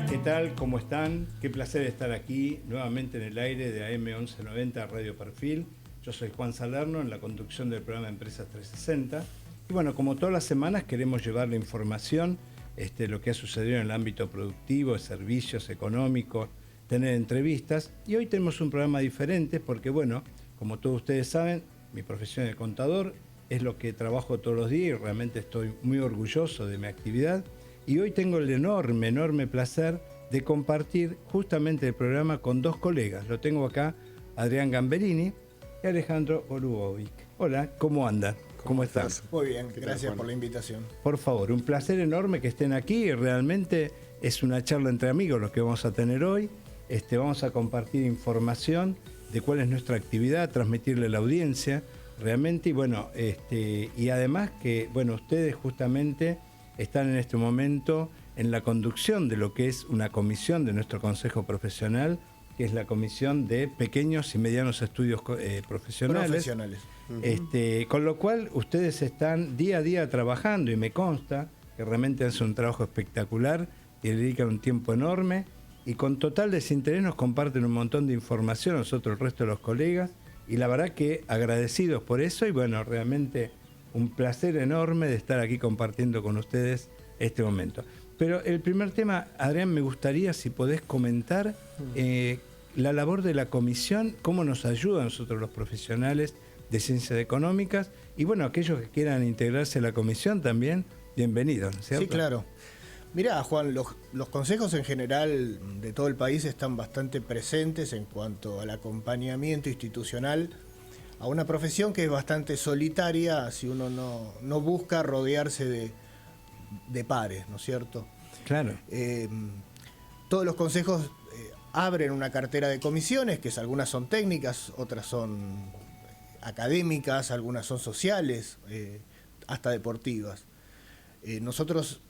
¿Qué tal? ¿Cómo están? Qué placer estar aquí nuevamente en el aire de AM 1190 Radio Perfil. Yo soy Juan Salerno en la conducción del programa Empresas 360. Y bueno, como todas las semanas queremos llevar la información, lo que ha sucedido en el ámbito productivo, de servicios económicos, tener entrevistas. Y hoy tenemos un programa diferente porque bueno, como todos ustedes saben, mi profesión de contador es lo que trabajo todos los días y realmente estoy muy orgulloso de mi actividad. Y hoy tengo el enorme placer de compartir justamente el programa con dos colegas. Lo tengo acá, Adrián Gamberini y Alejandro Olubovic. Hola, ¿cómo andan? ¿Cómo están? Muy bien, gracias por la invitación. Por favor, un placer enorme que estén aquí y realmente es una charla entre amigos lo que vamos a tener hoy. Vamos a compartir información de cuál es nuestra actividad, transmitirle a la audiencia realmente y bueno, y además que bueno, ustedes justamente están en este momento en la conducción de lo que es una comisión de nuestro Consejo Profesional, que es la Comisión de Pequeños y Medianos Estudios Profesionales. Con lo cual ustedes están día a día trabajando y me consta que realmente hacen un trabajo espectacular y le dedican un tiempo enorme y con total desinterés nos comparten un montón de información a nosotros, el resto de los colegas, y la verdad que agradecidos por eso y bueno, realmente un placer enorme de estar aquí compartiendo con ustedes este momento. Pero el primer tema, Adrián, me gustaría si podés comentar la labor de la comisión, cómo nos ayuda a nosotros los profesionales de ciencias económicas y bueno, aquellos que quieran integrarse a la comisión también, bienvenidos, ¿no es cierto? Sí, claro. Mirá, Juan, los consejos en general de todo el país están bastante presentes en cuanto al acompañamiento institucional a una profesión que es bastante solitaria si uno no busca rodearse de pares, ¿no es cierto? Claro. Todos los consejos abren una cartera de comisiones, que algunas son técnicas, otras son académicas, algunas son sociales, hasta deportivas. Nosotros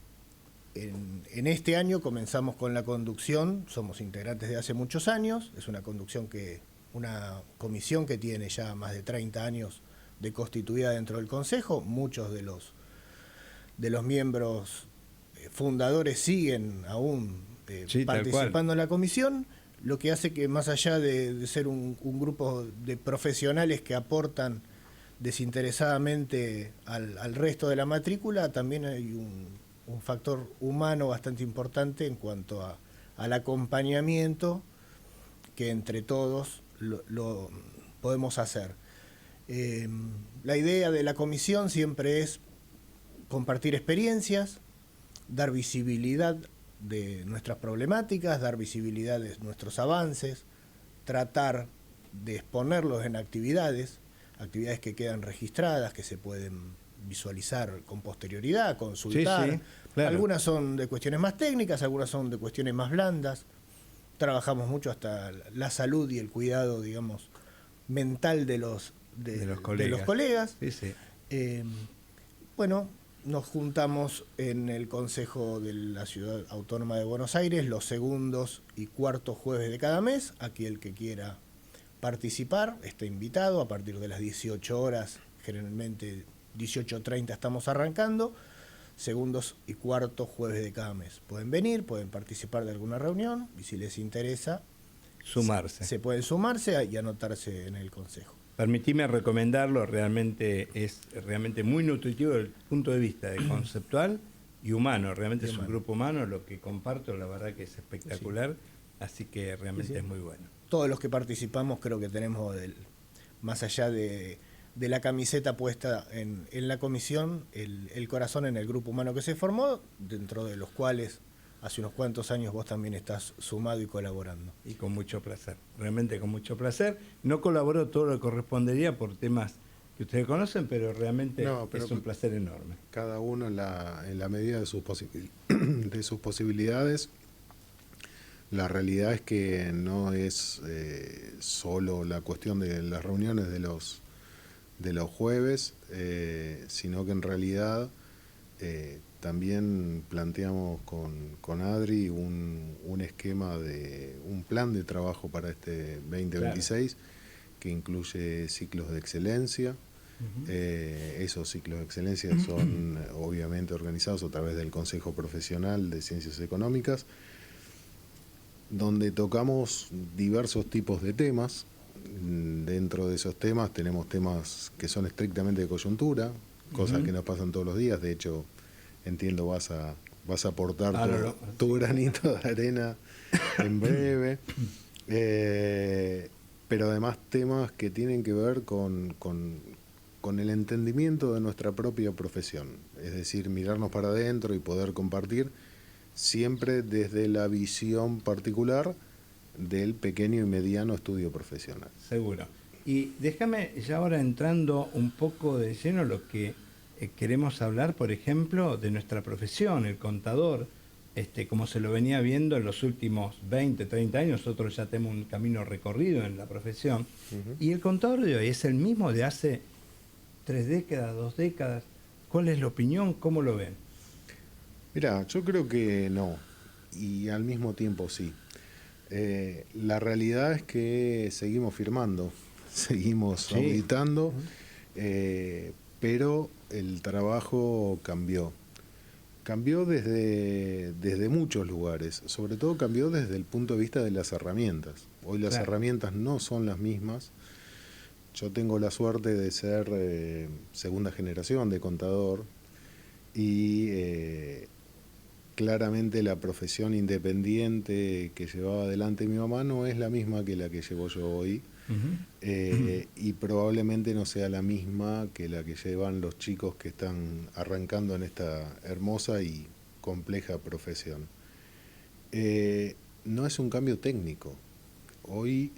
en este año comenzamos con la conducción, somos integrantes de hace muchos años, es una comisión que tiene ya más de 30 años de constituida dentro del Consejo. Muchos de los miembros fundadores siguen aún participando en la comisión, lo que hace que más allá de ser un grupo de profesionales que aportan desinteresadamente al resto de la matrícula, también hay un factor humano bastante importante en cuanto al acompañamiento que entre todos lo podemos hacer. La idea de la comisión siempre es compartir experiencias, dar visibilidad de nuestras problemáticas, dar visibilidad de nuestros avances, tratar de exponerlos en actividades que quedan registradas, que se pueden visualizar con posterioridad, consultar. Sí, claro. Algunas son de cuestiones más técnicas, algunas son de cuestiones más blandas. Trabajamos mucho hasta la salud y el cuidado, digamos, mental de los colegas. Sí. Bueno, nos juntamos en el Consejo de la Ciudad Autónoma de Buenos Aires los segundos y cuartos jueves de cada mes. Aquí el que quiera participar está invitado a partir de las 18 horas, generalmente 18:30 estamos arrancando. Segundos y cuartos jueves de cada mes. Pueden venir, pueden participar de alguna reunión y si les interesa se pueden sumarse y anotarse en el consejo. Permitime recomendarlo, realmente es muy nutritivo desde el punto de vista de conceptual y humano, realmente es un grupo humano, lo que comparto la verdad que es espectacular, sí. Así que realmente es muy bueno. Todos los que participamos creo que tenemos, más allá de la camiseta puesta en la comisión, el corazón en el grupo humano que se formó, dentro de los cuales hace unos cuantos años vos también estás sumado y colaborando. Y con mucho placer, realmente con mucho placer. No colaboro todo lo que correspondería por temas que ustedes conocen, pero realmente es un placer enorme. Cada uno en la medida de sus posibilidades. La realidad es que no es solo la cuestión de las reuniones de los jueves, sino que en realidad también planteamos con Adri un esquema un plan de trabajo para este 2026, claro, que incluye ciclos de excelencia. Esos ciclos de excelencia son obviamente organizados a través del Consejo Profesional de Ciencias Económicas donde tocamos diversos tipos de temas. Dentro de esos temas tenemos temas que son estrictamente de coyuntura, cosas que nos pasan todos los días. De hecho, entiendo vas a aportar tu granito de arena en breve. Pero además temas que tienen que ver con el entendimiento de nuestra propia profesión. Es decir, mirarnos para adentro y poder compartir siempre desde la visión particular del pequeño y mediano estudio profesional. Seguro. Y déjame ya ahora entrando un poco de lleno lo que queremos hablar, por ejemplo, de nuestra profesión, el contador, como se lo venía viendo en los últimos 20, 30 años, nosotros ya tenemos un camino recorrido en la profesión, y el contador de hoy es el mismo de hace 3 décadas, 2 décadas. ¿Cuál es la opinión? ¿Cómo lo ven? Mirá, yo creo que no, y al mismo tiempo sí. La realidad es que seguimos firmando, seguimos auditando, pero el trabajo cambió. Cambió desde muchos lugares, sobre todo cambió desde el punto de vista de las herramientas. Hoy las herramientas no son las mismas. Yo tengo la suerte de ser segunda generación de contador y claramente la profesión independiente que llevaba adelante mi mamá no es la misma que la que llevo yo hoy. Y probablemente no sea la misma que la que llevan los chicos que están arrancando en esta hermosa y compleja profesión. No es un cambio técnico. Hoy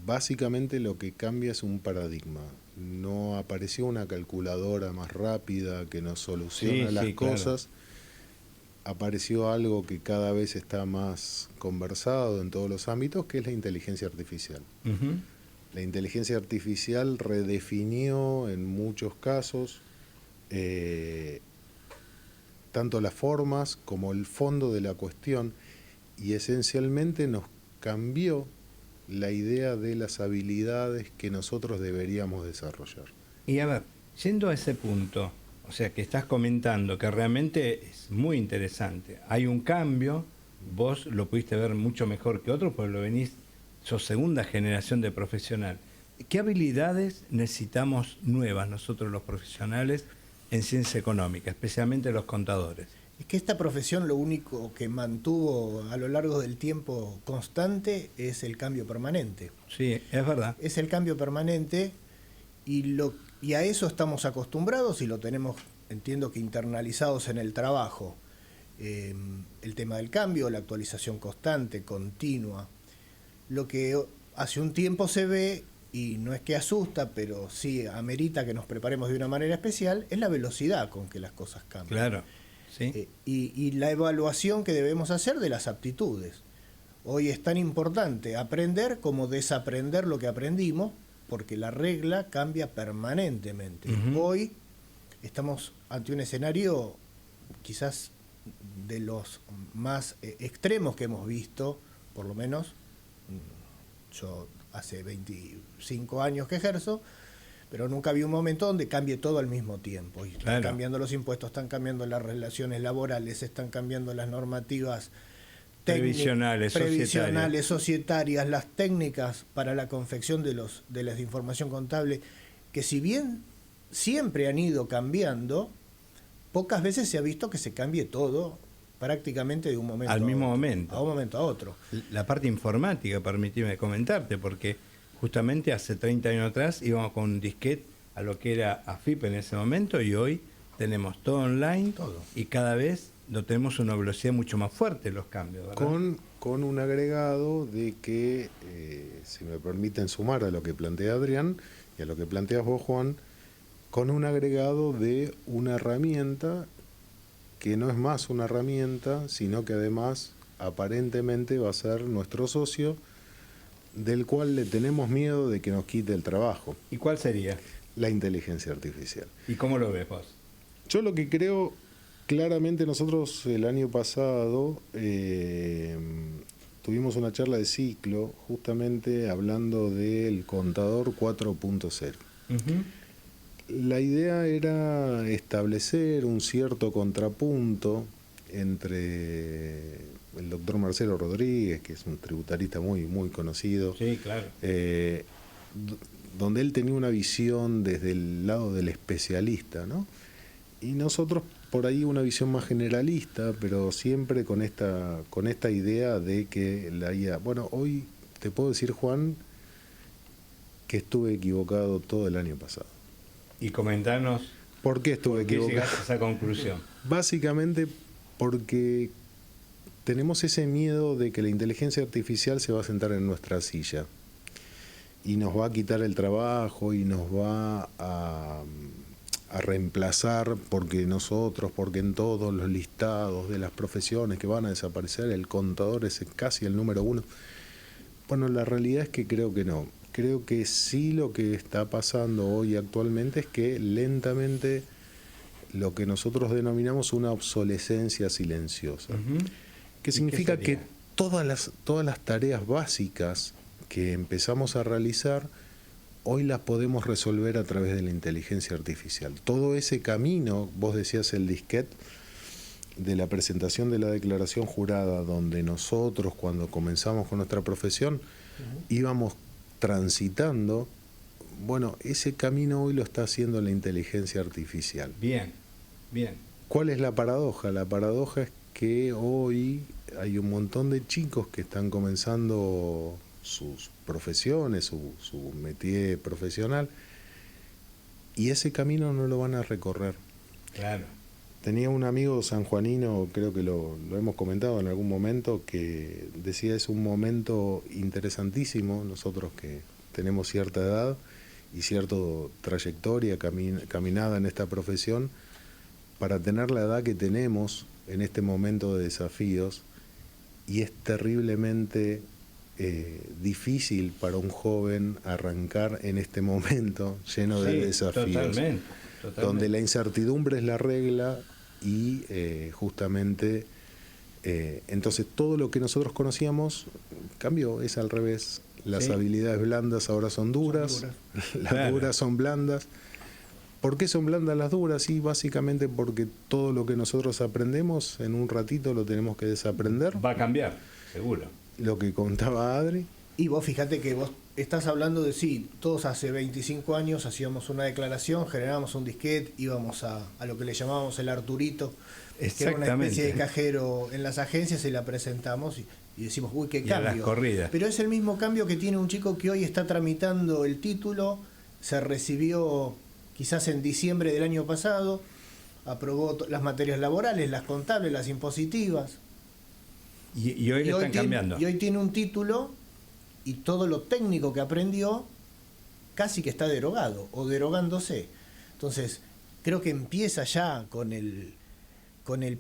básicamente lo que cambia es un paradigma. No apareció una calculadora más rápida que nos soluciona las cosas. Claro. Apareció algo que cada vez está más conversado en todos los ámbitos, que es la inteligencia artificial. La inteligencia artificial redefinió en muchos casos tanto las formas como el fondo de la cuestión, y esencialmente nos cambió la idea de las habilidades que nosotros deberíamos desarrollar. Y a ver, yendo a ese punto, o sea, que estás comentando que realmente es muy interesante. Hay un cambio, vos lo pudiste ver mucho mejor que otros, porque sos segunda generación de profesional. ¿Qué habilidades necesitamos nuevas nosotros los profesionales en ciencia económica, especialmente los contadores? Es que esta profesión lo único que mantuvo a lo largo del tiempo constante es el cambio permanente. Sí, es verdad. Es el cambio permanente y a eso estamos acostumbrados y lo tenemos, entiendo que internalizados en el trabajo. El tema del cambio, la actualización constante, continua. Lo que hace un tiempo se ve, y no es que asusta, pero sí amerita que nos preparemos de una manera especial, es la velocidad con que las cosas cambian. Claro, sí. Y la evaluación que debemos hacer de las aptitudes. Hoy es tan importante aprender como desaprender lo que aprendimos, porque la regla cambia permanentemente. Hoy estamos ante un escenario quizás de los más extremos que hemos visto, por lo menos yo hace 25 años que ejerzo, pero nunca había un momento donde cambie todo al mismo tiempo. Y están cambiando los impuestos, están cambiando las relaciones laborales, están cambiando las normativas previsionales, societarias, las técnicas para la confección de la información contable, que si bien siempre han ido cambiando, pocas veces se ha visto que se cambie todo prácticamente de un momento al mismo momento. A un momento a otro. La parte informática, permíteme comentarte, porque justamente hace 30 años atrás íbamos con un disquete a lo que era AFIP en ese momento, y hoy tenemos todo online, y cada vez lo tenemos a una velocidad mucho más fuerte los cambios, ¿verdad? Con un agregado de que, si me permiten sumar a lo que plantea Adrián y a lo que planteas vos, Juan, con un agregado de una herramienta que no es más una herramienta, sino que además aparentemente va a ser nuestro socio, del cual le tenemos miedo de que nos quite el trabajo. ¿Y cuál sería? La inteligencia artificial. ¿Y cómo lo ves vos? Yo lo que creo, claramente nosotros el año pasado tuvimos una charla de ciclo justamente hablando del contador 4.0. La idea era establecer un cierto contrapunto entre el doctor Marcelo Rodríguez, que es un tributarista muy, muy conocido. Sí, claro. Donde él tenía una visión desde el lado del especialista, ¿no? Y nosotros por ahí una visión más generalista, pero siempre con esta idea de que la IA... Bueno, hoy te puedo decir, Juan, que estuve equivocado todo el año pasado. Y comentanos ¿por qué estuve equivocado? ¿Por qué llegaste a esa conclusión? Básicamente porque tenemos ese miedo de que la inteligencia artificial se va a sentar en nuestra silla y nos va a quitar el trabajo y nos va a reemplazar porque en todos los listados de las profesiones que van a desaparecer el contador es casi el número 1. Bueno, la realidad es que creo que no. Creo que sí, lo que está pasando hoy actualmente es que lentamente lo que nosotros denominamos una obsolescencia silenciosa. Que significa que todas las tareas básicas que empezamos a realizar hoy las podemos resolver a través de la inteligencia artificial. Todo ese camino, vos decías el disquete de la presentación de la declaración jurada, donde nosotros cuando comenzamos con nuestra profesión íbamos transitando, bueno, ese camino hoy lo está haciendo la inteligencia artificial. Bien, bien. ¿Cuál es la paradoja? La paradoja es que hoy hay un montón de chicos que están comenzando sus profesiones, su métier profesional, y ese camino no lo van a recorrer. Claro. Tenía un amigo sanjuanino, creo que lo hemos comentado en algún momento, que decía: es un momento interesantísimo, nosotros que tenemos cierta edad y cierta trayectoria caminada en esta profesión, para tener la edad que tenemos en este momento de desafíos, y es terriblemente difícil para un joven arrancar en este momento lleno de desafíos, totalmente. Donde la incertidumbre es la regla y justamente entonces todo lo que nosotros conocíamos cambió, es al revés. Las habilidades blandas ahora son duras. Las duras son blandas. ¿Por qué son blandas las duras? Sí, básicamente porque todo lo que nosotros aprendemos en un ratito lo tenemos que desaprender. Va a cambiar, seguro. Lo que contaba Adri. Y vos fíjate que vos estás hablando de, sí, todos hace 25 años hacíamos una declaración, generábamos un disquete, íbamos a lo que le llamábamos el Arturito, que era una especie de cajero en las agencias, y la presentamos y decimos, uy, qué cambio. A las corridas. Pero es el mismo cambio que tiene un chico que hoy está tramitando el título, se recibió quizás en diciembre del año pasado, aprobó las materias laborales, las contables, las impositivas. Y hoy le están cambiando. Y hoy tiene un título y todo lo técnico que aprendió casi que está derogado o derogándose. Entonces, creo que empieza ya con el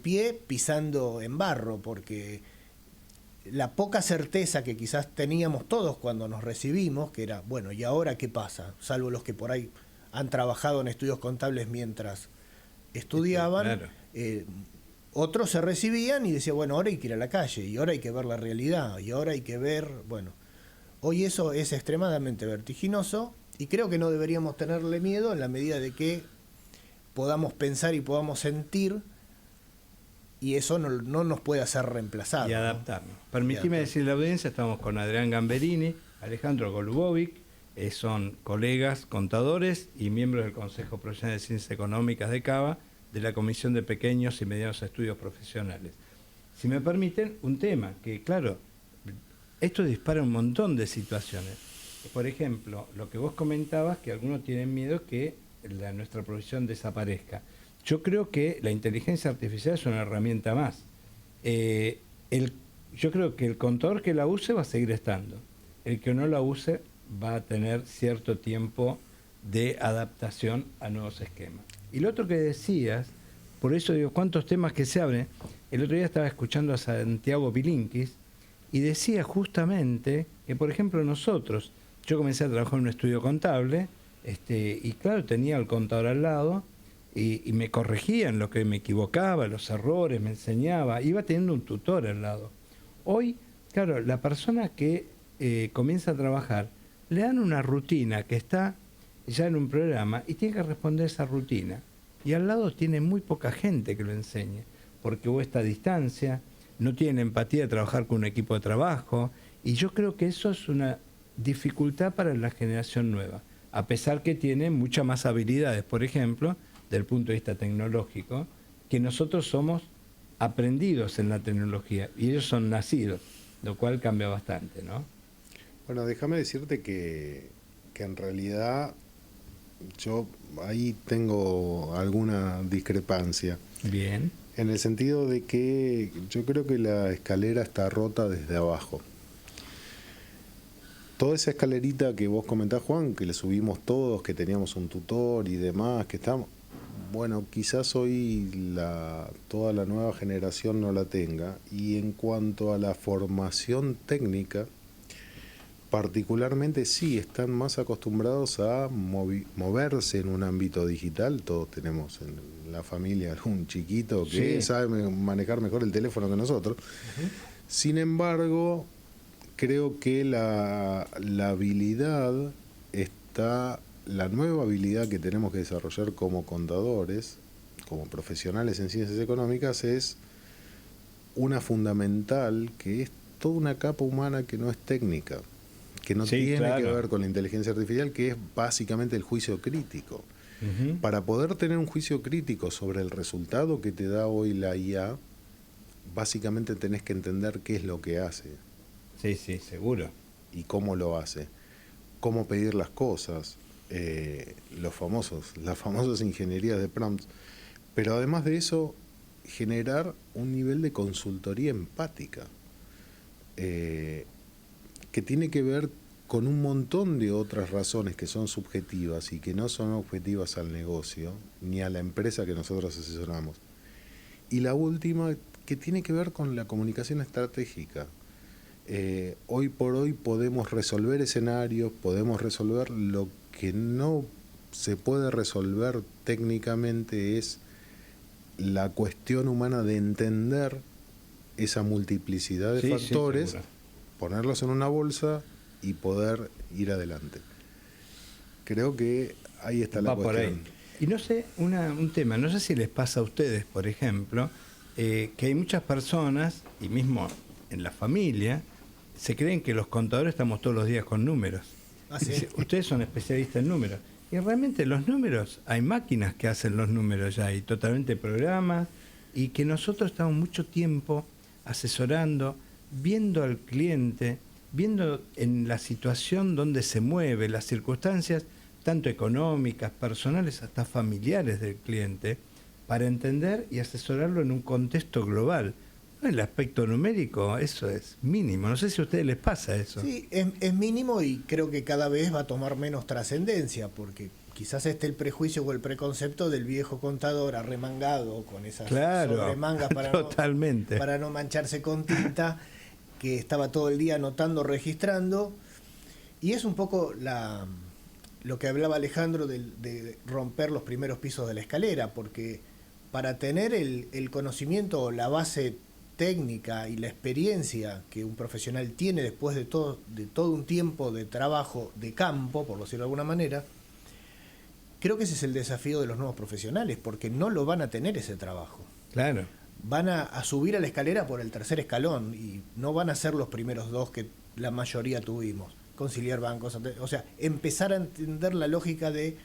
pie pisando en barro, porque la poca certeza que quizás teníamos todos cuando nos recibimos, que era, bueno, ¿y ahora qué pasa? Salvo los que por ahí han trabajado en estudios contables mientras estudiaban, claro. Otros se recibían y decían, bueno, ahora hay que ir a la calle, y ahora hay que ver la realidad, y ahora hay que ver, bueno, hoy eso es extremadamente vertiginoso, y creo que no deberíamos tenerle miedo en la medida de que podamos pensar y podamos sentir, y eso no nos puede hacer reemplazar. Y adaptarnos. Permitime decirle a la audiencia, estamos con Adrián Gamberini, Alejandro Golubovic, son colegas contadores y miembros del Consejo Profesional de Ciencias Económicas de Cava, de la Comisión de Pequeños y Medianos Estudios Profesionales. Si me permiten, un tema que, claro, esto dispara un montón de situaciones. Por ejemplo, lo que vos comentabas, que algunos tienen miedo que nuestra profesión desaparezca. Yo creo que la inteligencia artificial es una herramienta más. Yo creo que el contador que la use va a seguir estando. El que no la use va a tener cierto tiempo de adaptación a nuevos esquemas. Y lo otro que decías, por eso digo, ¿cuántos temas que se abren? El otro día estaba escuchando a Santiago Bilinkis y decía justamente que, por ejemplo, yo comencé a trabajar en un estudio contable, y claro, tenía al contador al lado y me corregía en lo que me equivocaba, los errores, me enseñaba, iba teniendo un tutor al lado. Hoy, claro, la persona que comienza a trabajar, le dan una rutina que está ya en un programa y tiene que responder esa rutina. Y al lado tiene muy poca gente que lo enseñe, porque hubo esta distancia. no tienen empatía de trabajar con un equipo de trabajo, y yo creo que eso es una dificultad para la generación nueva, a pesar que tiene muchas más habilidades, por ejemplo, desde el punto de vista tecnológico, que nosotros somos aprendidos en la tecnología, y ellos son nacidos, lo cual cambia bastante, ¿no? Bueno, déjame decirte que en realidad yo ahí tengo alguna discrepancia. Bien. En el sentido de que yo creo que la escalera está rota desde abajo. Toda esa escalerita que vos comentás, Juan, que le subimos todos, que teníamos un tutor y demás, que estamos... Bueno, quizás hoy toda la nueva generación no la tenga. Y en cuanto a la formación técnica, particularmente sí, están más acostumbrados a moverse en un ámbito digital. Todos tenemos en la familia algún chiquito que sabe manejar mejor el teléfono que nosotros. Sin embargo, creo que la habilidad está, la nueva habilidad que tenemos que desarrollar como contadores, como profesionales en ciencias económicas, es una fundamental, que es toda una capa humana que no es técnica, que no tiene que ver con la inteligencia artificial, que es básicamente el juicio crítico. Para poder tener un juicio crítico sobre el resultado que te da hoy la IA, básicamente tenés que entender qué es lo que hace. Sí, sí, seguro. Y cómo lo hace. Cómo pedir las cosas. Las famosas ingenierías de prompts. Pero además de eso, generar un nivel de consultoría empática. Que tiene que ver con un montón de otras razones que son subjetivas y que no son objetivas al negocio, ni a la empresa que nosotros asesoramos. Y la última, que tiene que ver con la comunicación estratégica. Hoy por hoy podemos resolver escenarios, podemos resolver lo que no se puede resolver técnicamente, es la cuestión humana de entender esa multiplicidad de factores, ponerlos en una bolsa y poder ir adelante. Creo que ahí está la cuestión. Por ahí. Y no sé, un tema, no sé si les pasa a ustedes, por ejemplo, que hay muchas personas, y mismo en la familia, se creen que los contadores estamos todos los días con números. ¿Sí? Ustedes son especialistas en números. Y realmente los números, hay máquinas que hacen los números ya, y totalmente programas, y que nosotros estamos mucho tiempo asesorando, viendo al cliente, viendo en la situación donde se mueve, las circunstancias, tanto económicas, personales, hasta familiares del cliente, para entender y asesorarlo en un contexto global. El aspecto numérico, eso es mínimo. No sé si a ustedes les pasa eso. Sí, es mínimo, y creo que cada vez va a tomar menos trascendencia, porque quizás el prejuicio o el preconcepto del viejo contador arremangado con esas sobremangas para no mancharse con tinta, que estaba todo el día anotando, registrando. Y es un poco lo que hablaba Alejandro de romper los primeros pisos de la escalera, porque para tener el conocimiento o la base técnica y la experiencia que un profesional tiene después de todo un tiempo de trabajo de campo, por decirlo de alguna manera, creo que ese es el desafío de los nuevos profesionales, porque no lo van a tener ese trabajo. Claro. Van a subir a la escalera por el tercer escalón y no van a ser los primeros dos que la mayoría tuvimos. Conciliar bancos, o sea, empezar a entender la lógica de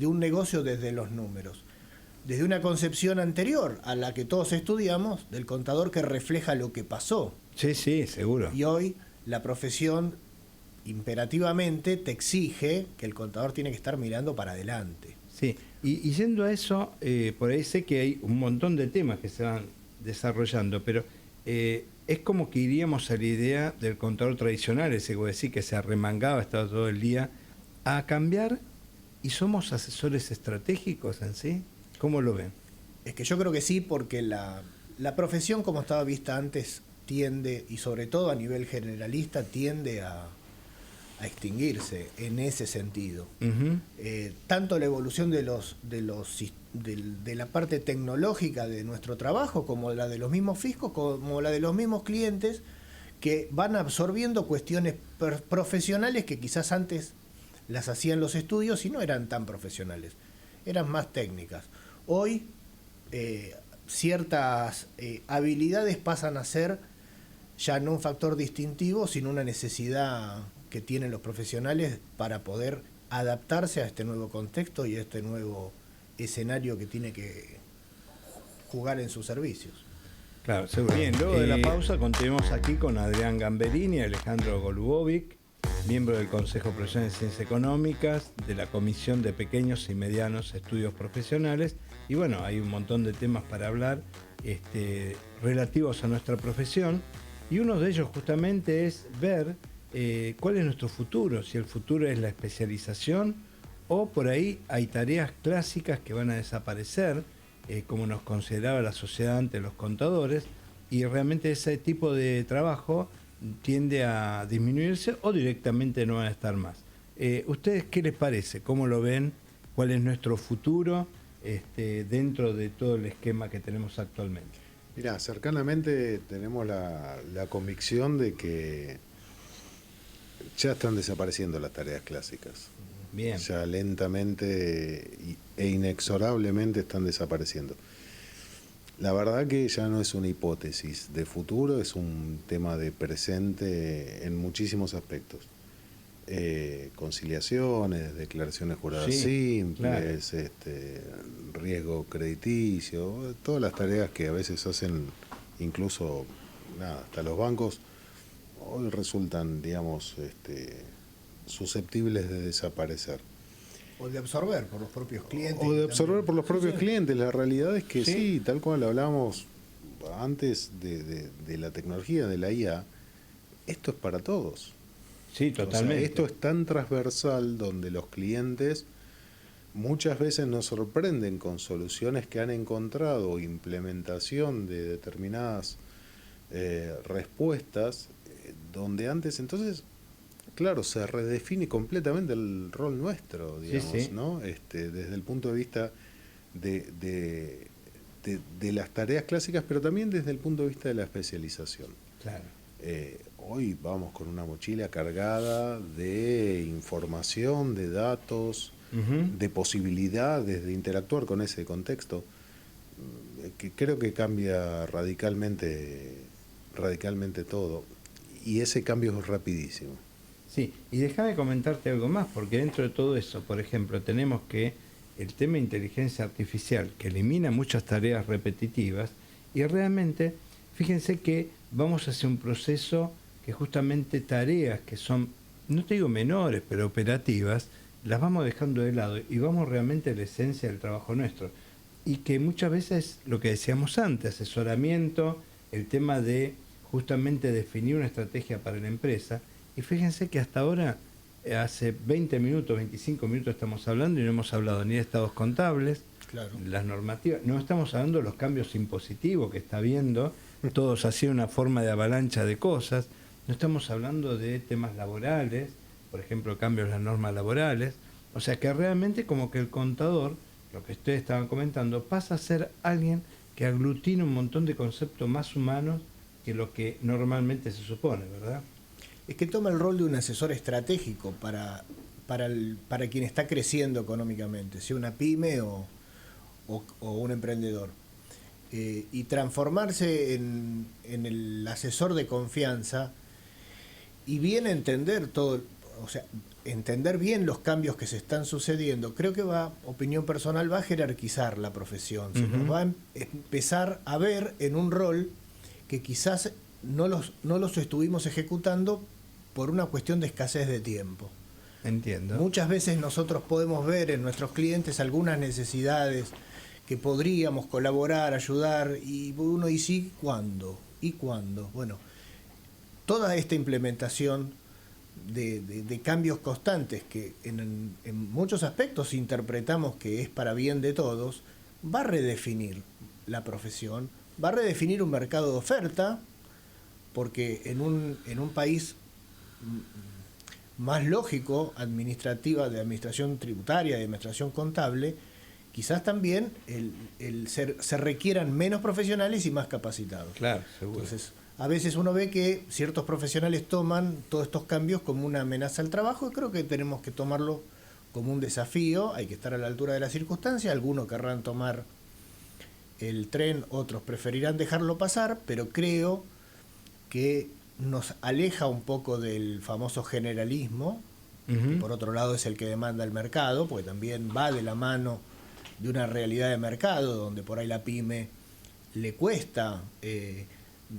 un negocio desde los números. Desde una concepción anterior a la que todos estudiamos, del contador que refleja lo que pasó. Sí, sí, seguro. Y hoy la profesión imperativamente te exige que el contador tiene que estar mirando para adelante. Sí, y yendo a eso, por ahí sé que hay un montón de temas que se van desarrollando, pero es como que iríamos a la idea del contador tradicional, ese que decir que se arremangaba, estaba todo el día, a cambiar, y somos asesores estratégicos en sí. ¿Cómo lo ven? Es que yo creo que sí, porque la profesión, como estaba vista antes, tiende, y sobre todo a nivel generalista, tiende a extinguirse en ese sentido. Tanto la evolución de la parte tecnológica de nuestro trabajo, como la de los mismos fiscos, como la de los mismos clientes, que van absorbiendo cuestiones profesionales que quizás antes las hacían los estudios y no eran tan profesionales, eran más técnicas. Hoy ciertas habilidades pasan a ser ya no un factor distintivo, sino una necesidad que tienen los profesionales para poder adaptarse a este nuevo contexto y a este nuevo escenario que tiene que jugar en sus servicios. Claro, seguro. Bien, luego de la pausa continuamos aquí con Adrián Gamberini y Alejandro Golubovic, miembro del Consejo Profesional de Ciencias Económicas, de la Comisión de Pequeños y Medianos Estudios Profesionales. Y bueno, hay un montón de temas para hablar relativos a nuestra profesión. Y uno de ellos justamente es ver cuál es nuestro futuro, si el futuro es la especialización o por ahí hay tareas clásicas que van a desaparecer, como nos consideraba la sociedad antes los contadores, y realmente ese tipo de trabajo tiende a disminuirse o directamente no van a estar más. ¿Ustedes qué les parece? ¿Cómo lo ven? ¿Cuál es nuestro futuro dentro de todo el esquema que tenemos actualmente? Mirá, cercanamente tenemos la convicción de que ya están desapareciendo las tareas clásicas. Bien. Ya lentamente e inexorablemente están desapareciendo. La verdad que ya no es una hipótesis de futuro, es un tema de presente en muchísimos aspectos. Conciliaciones, declaraciones juradas simples, claro. Riesgo crediticio, todas las tareas que a veces hacen incluso hasta los bancos, hoy resultan, digamos, susceptibles de desaparecer. O de absorber por los propios clientes. O de absorber por los propios clientes. La realidad es que sí, tal cual hablábamos antes de la tecnología, de la IA, esto es para todos. Sí, totalmente. O sea, esto es tan transversal donde los clientes muchas veces nos sorprenden con soluciones que han encontrado, implementación de determinadas respuestas, donde antes entonces... Claro, se redefine completamente el rol nuestro, digamos, ¿no? Desde el punto de vista de las tareas clásicas, pero también desde el punto de vista de la especialización. Claro. Hoy vamos con una mochila cargada de información, de datos, de posibilidades de interactuar con ese contexto, que creo que cambia radicalmente todo, y ese cambio es rapidísimo. Sí, y déjame comentarte algo más, porque dentro de todo eso, por ejemplo, tenemos que el tema de inteligencia artificial, que elimina muchas tareas repetitivas, y realmente, fíjense que vamos hacia un proceso que justamente tareas que son, no te digo menores, pero operativas, las vamos dejando de lado y vamos realmente a la esencia del trabajo nuestro. Y que muchas veces, lo que decíamos antes, asesoramiento, el tema de justamente definir una estrategia para la empresa. Y fíjense que hasta ahora, hace 20 minutos, 25 minutos estamos hablando y no hemos hablado ni de estados contables, claro, las normativas, no estamos hablando de los cambios impositivos que está habiendo, todos así una forma de avalancha de cosas, no estamos hablando de temas laborales, por ejemplo, cambios en las normas laborales, o sea que realmente como que el contador, lo que ustedes estaban comentando, pasa a ser alguien que aglutina un montón de conceptos más humanos que lo que normalmente se supone, ¿verdad? Es que toma el rol de un asesor estratégico para quien está creciendo económicamente, sea una pyme o un emprendedor. Y transformarse en el asesor de confianza y bien entender todo, o sea, entender bien los cambios que se están sucediendo, creo que opinión personal, va a jerarquizar la profesión. Se nos va a empezar a ver en un rol que quizás no los estuvimos ejecutando por una cuestión de escasez de tiempo. Entiendo. Muchas veces nosotros podemos ver en nuestros clientes algunas necesidades que podríamos colaborar, ayudar, y uno dice, ¿y cuándo? ¿Y cuándo? Bueno, toda esta implementación de cambios constantes que en muchos aspectos interpretamos que es para bien de todos, va a redefinir la profesión, va a redefinir un mercado de oferta, porque en un país más lógico, de administración tributaria, de administración contable, quizás también se requieran menos profesionales y más capacitados. Claro, seguro. Entonces, a veces uno ve que ciertos profesionales toman todos estos cambios como una amenaza al trabajo, y creo que tenemos que tomarlo como un desafío, hay que estar a la altura de las circunstancias, algunos querrán tomar el tren, otros preferirán dejarlo pasar, pero creo que nos aleja un poco del famoso generalismo, que por otro lado es el que demanda el mercado, porque también va de la mano de una realidad de mercado, donde por ahí la pyme le cuesta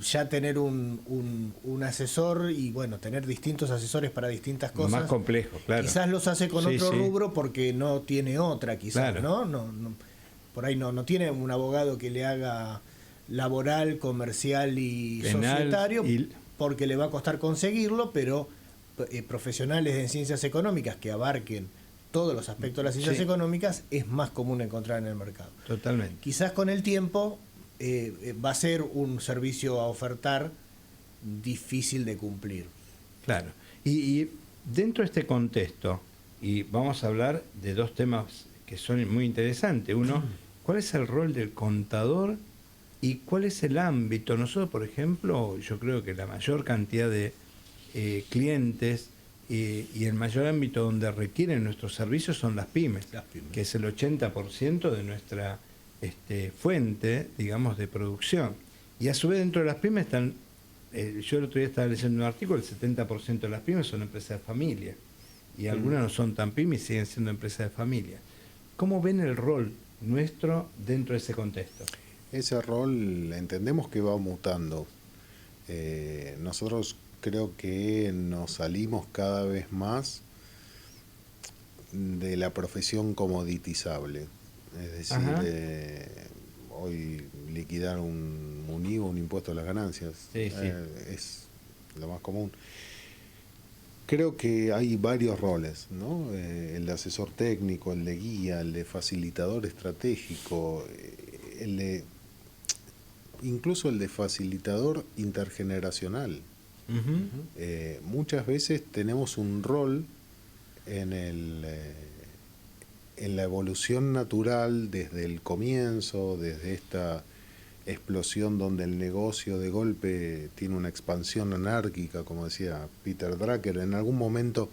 ya tener un asesor y bueno, tener distintos asesores para distintas cosas. Más complejo, claro. Quizás los hace con otro rubro porque no tiene otra, quizás, claro. ¿no? Por ahí no tiene un abogado que le haga laboral, comercial y penal, societario, porque le va a costar conseguirlo, pero profesionales en ciencias económicas que abarquen todos los aspectos de las ciencias económicas es más común encontrar en el mercado. Totalmente. Quizás con el tiempo va a ser un servicio a ofertar difícil de cumplir. Claro. Y dentro de este contexto, y vamos a hablar de dos temas que son muy interesantes. Uno, ¿cuál es el rol del contador y cuál es el ámbito? Nosotros, por ejemplo, yo creo que la mayor cantidad de clientes y el mayor ámbito donde requieren nuestros servicios son las pymes, que es el 80% de nuestra fuente, digamos, de producción. Y a su vez dentro de las pymes están, yo el otro día estaba leyendo un artículo, el 70% de las pymes son empresas de familia, y algunas no son tan pymes y siguen siendo empresas de familia. ¿Cómo ven el rol nuestro dentro de ese contexto? Ese rol entendemos que va mutando. Nosotros creo que nos salimos cada vez más de la profesión comoditizable. Es decir, hoy liquidar un IVA, un impuesto a las ganancias, es lo más común. Creo que hay varios roles, ¿no? El de asesor técnico, el de guía, el de facilitador estratégico, incluso el de facilitador intergeneracional. Muchas veces tenemos un rol en la evolución natural desde el comienzo, desde esta explosión donde el negocio de golpe tiene una expansión anárquica, como decía Peter Drucker, en algún momento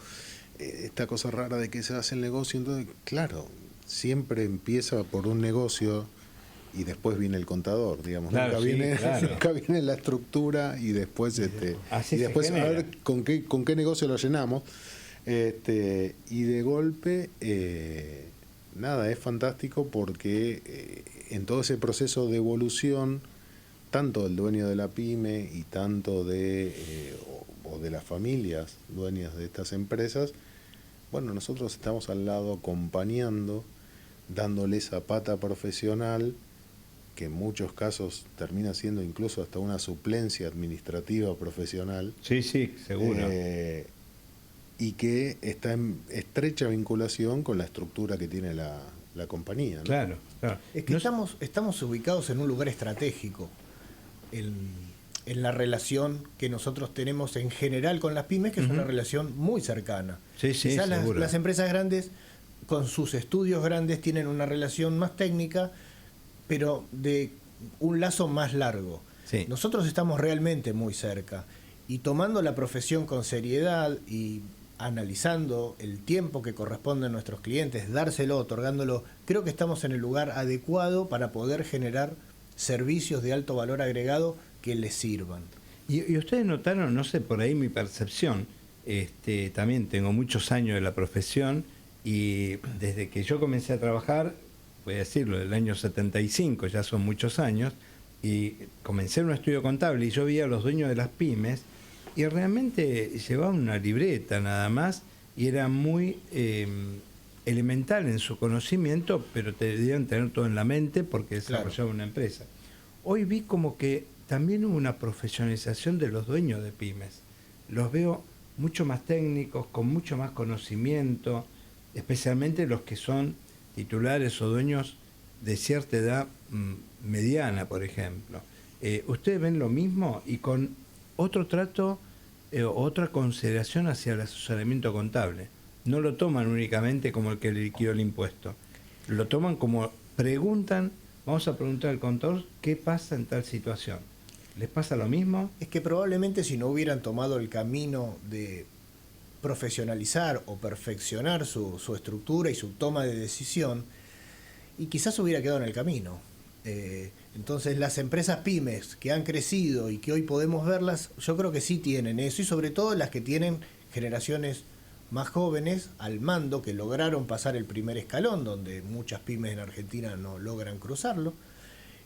esta cosa rara de que se hace el negocio, entonces claro, siempre empieza por un negocio y después viene el contador, digamos, claro, nunca viene la estructura y después Así y después genera. a ver con qué negocio lo llenamos, y de golpe nada, es fantástico porque en todo ese proceso de evolución, tanto del dueño de la pyme y tanto o de las familias dueñas de estas empresas, bueno, nosotros estamos al lado acompañando, dándole esa pata profesional, que en muchos casos termina siendo incluso hasta una suplencia administrativa profesional. Sí, seguro. Y que está en estrecha vinculación con la estructura que tiene la compañía, ¿no? Claro. Es que estamos ubicados en un lugar estratégico en la relación que nosotros tenemos en general con las pymes, que es una relación muy cercana. Quizás las empresas grandes, con sus estudios grandes, tienen una relación más técnica, pero de un lazo más largo. Sí. Nosotros estamos realmente muy cerca, y tomando la profesión con seriedad y analizando el tiempo que corresponde a nuestros clientes, dárselo, otorgándolo, creo que estamos en el lugar adecuado para poder generar servicios de alto valor agregado que les sirvan. Y ustedes notaron, no sé, por ahí mi percepción, también tengo muchos años de la profesión y desde que yo comencé a trabajar, voy a decirlo, del año 75, ya son muchos años, y comencé en un estudio contable y yo veía a los dueños de las pymes y realmente llevaban una libreta nada más y era muy elemental en su conocimiento, pero debían tener todo en la mente porque desarrollaban una empresa. Hoy vi como que también hubo una profesionalización de los dueños de pymes. Los veo mucho más técnicos, con mucho más conocimiento, especialmente los que son titulares o dueños de cierta edad mediana, por ejemplo. ¿Ustedes ven lo mismo y con otro trato, otra consideración hacia el asesoramiento contable? No lo toman únicamente como el que le liquidó el impuesto, lo toman como preguntan, vamos a preguntar al contador qué pasa en tal situación. ¿Les pasa lo mismo? Es que probablemente si no hubieran tomado el camino de profesionalizar o perfeccionar su estructura y su toma de decisión, y quizás hubiera quedado en el camino. Entonces las empresas pymes que han crecido y que hoy podemos verlas, yo creo que sí tienen eso, y sobre todo las que tienen generaciones más jóvenes al mando, que lograron pasar el primer escalón, donde muchas pymes en Argentina no logran cruzarlo.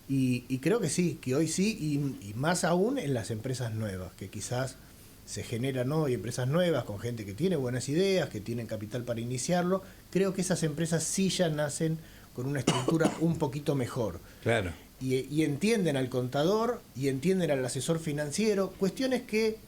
Y creo que sí, que hoy sí, y más aún en las empresas nuevas, que quizás se generan hoy empresas nuevas con gente que tiene buenas ideas, que tienen capital para iniciarlo. Creo que esas empresas sí ya nacen con una estructura un poquito mejor. Claro. Y entienden al contador y entienden al asesor financiero, cuestiones que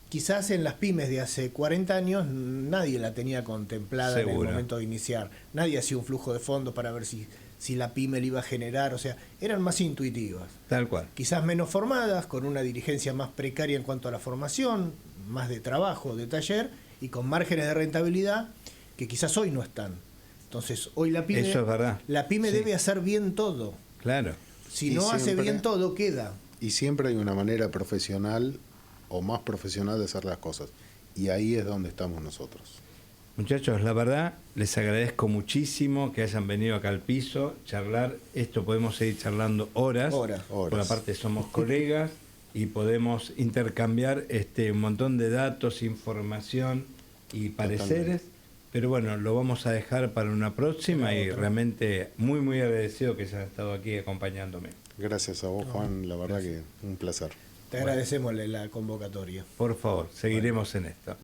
quizás en las pymes de hace 40 años nadie la tenía contemplada. Seguro. En el momento de iniciar. Nadie hacía un flujo de fondos para ver si la pyme le iba a generar, o sea, eran más intuitivas. Tal cual. Quizás menos formadas, con una dirigencia más precaria en cuanto a la formación, más de trabajo, de taller, y con márgenes de rentabilidad que quizás hoy no están. Entonces, hoy la pyme, eso es verdad. La pyme sí. Debe hacer bien todo. Claro. Si no hace bien todo, queda. Y siempre hay una manera profesional o más profesional de hacer las cosas. Y ahí es donde estamos nosotros. Muchachos, la verdad, les agradezco muchísimo que hayan venido acá al piso, charlar. Esto podemos seguir charlando horas. Por la parte somos colegas y podemos intercambiar un montón de datos, información y pareceres. Totalmente. Pero bueno, lo vamos a dejar para una próxima y realmente muy, muy agradecido que hayan estado aquí acompañándome. Gracias a vos, Juan. La verdad que un placer. Te agradecemos la convocatoria. Por favor, seguiremos en esto.